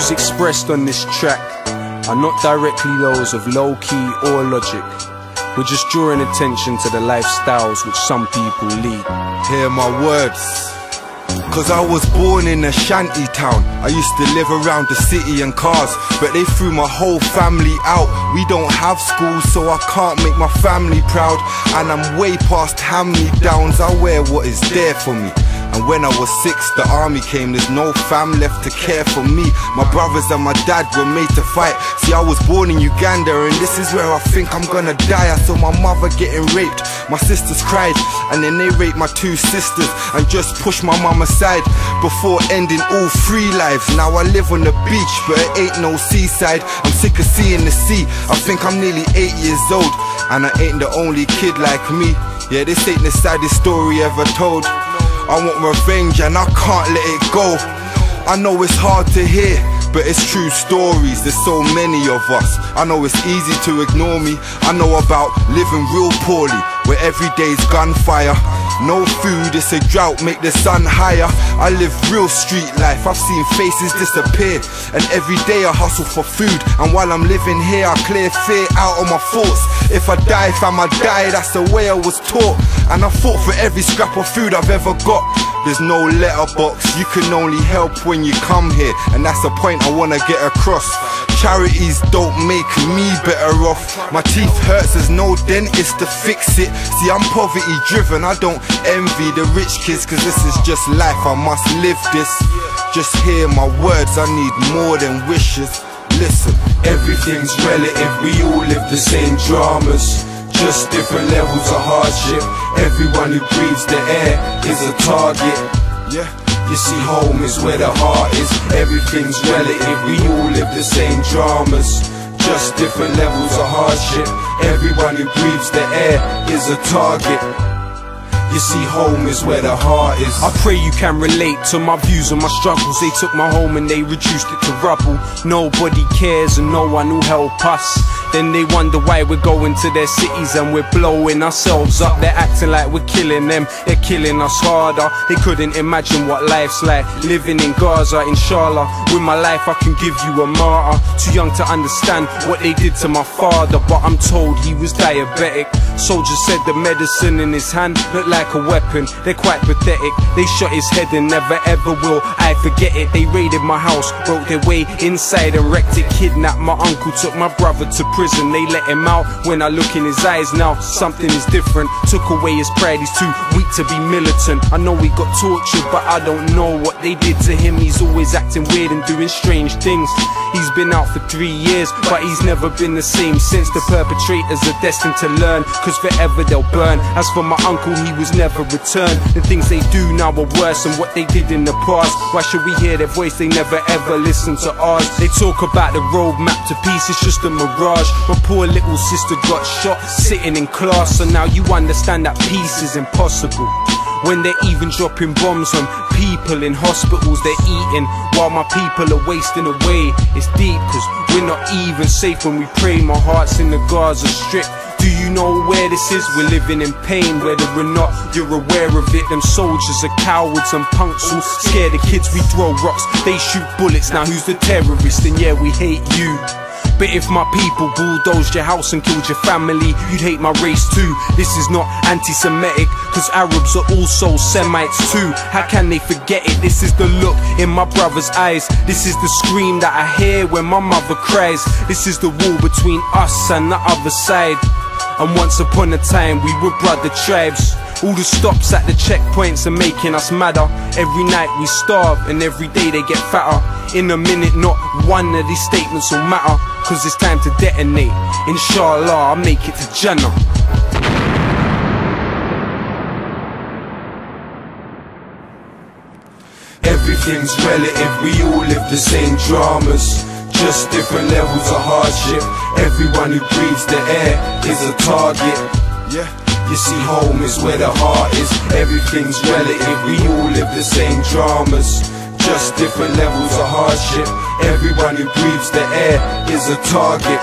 views expressed on this track are not directly those of low-key or logic. We're just drawing attention to the lifestyles which some people lead. Hear my words. Cause I was born in a shanty town. I used to live around the city and cars, but they threw my whole family out. We don't have schools, so I can't make my family proud. And I'm way past hand-me-downs. I wear what is there for me. And when I was 6, the army came. There's no fam left to care for me. My brothers and my dad were made to fight. See, I was born in Uganda, and this is where I think I'm gonna die. I saw my mother getting raped, my sisters cried, and then they raped my 2 sisters and just pushed my mum aside before ending all 3 lives. Now I live on the beach, but it ain't no seaside. I'm sick of seeing the sea. I think I'm nearly 8 years old, and I ain't the only kid like me. Yeah, this ain't the saddest story ever told. I want revenge and I can't let it go. I know it's hard to hear, but it's true stories. There's so many of us. I know it's easy to ignore me. I know about living real poorly, where every day's gunfire. No food, it's a drought, make the sun higher. I live real street life, I've seen faces disappear, and every day I hustle for food. And while I'm living here, I clear fear out of my thoughts. If I die, fam, I die, that's the way I was taught. And I fought for every scrap of food I've ever got. There's no letterbox, you can only help when you come here, and that's the point I wanna get across. Charities don't make me better off. My teeth hurts, there's no dentist to fix it. See, I'm poverty driven, I don't envy the rich kids, cause this is just life, I must live this. Just hear my words, I need more than wishes. Listen, everything's relative, we all live the same dramas, just different levels of hardship. Everyone who breathes the air is a target. Yeah, you see, home is where the heart is. Everything's relative, we all live the same dramas, just different levels of hardship. Everyone who breathes the air is a target. You see, home is where the heart is. I pray you can relate to my views and my struggles. They took my home and they reduced it to rubble. Nobody cares and no one will help us. Then they wonder why we're going to their cities and we're blowing ourselves up. They're acting like we're killing them, they're killing us harder. They couldn't imagine what life's like, living in Gaza, inshallah. With my life I can give you a martyr. Too young to understand what they did to my father, but I'm told he was diabetic. Soldiers said the medicine in his hand looked like a weapon. They're quite pathetic. They shot his head and never ever will I forget it. They raided my house, broke their way inside and wrecked it. Kidnapped my uncle, took my brother to prison. They let him out. When I look in his eyes now, something is different. Took away his pride, he's too weak to be militant. I know he got tortured, but I don't know what they did to him. He's always acting weird and doing strange things. He's been out for 3 years, but he's never been the same since. The perpetrators are destined to learn, cause forever they'll burn. As for my uncle, he was never returned. The things they do now are worse than what they did in the past. Why should we hear their voice? They never ever listen to ours. They talk about the roadmap to peace, it's just a mirage. My poor little sister got shot sitting in class, so now you understand that peace is impossible. When they're even dropping bombs on people in hospitals, they're eating while my people are wasting away. It's deep, cause we're not even safe when we pray. My heart's in the Gaza Strip. Do you know where this is? We're living in pain, whether or not you're aware of it. Them soldiers are cowards and punks who scare the kids. We throw rocks, they shoot bullets. Now who's the terrorist? And yeah, we hate you. But if my people bulldozed your house and killed your family, you'd hate my race too. This is not anti-Semitic, cause Arabs are also Semites too. How can they forget it? This is the look in my brother's eyes. This is the scream that I hear when my mother cries. This is the wall between us and the other side. And once upon a time we were brother tribes. All the stops at the checkpoints are making us madder. Every night we starve and every day they get fatter. In a minute not one of these statements will matter, cause it's time to detonate. Inshallah I'll make it to Jannah. Everything's relative, we all live the same dramas, just different levels of hardship. Everyone who breathes the air is a target. Yeah, you see, home is where the heart is. Everything's relative, we all live the same dramas, just different levels of hardship. Everyone who breathes the air is a target.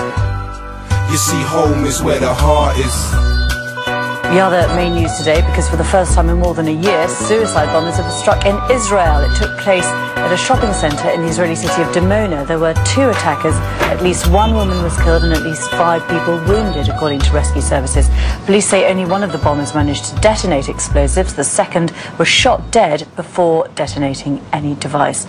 You see, home is where the heart is. The other main news today, because for the first time in more than a year, suicide bombers have struck in Israel. It took place At a shopping centre in the Israeli city of Dimona, there were 2 attackers. At least 1 woman was killed and at least 5 people wounded, according to rescue services. Police say only one of the bombers managed to detonate explosives. The second was shot dead before detonating any device.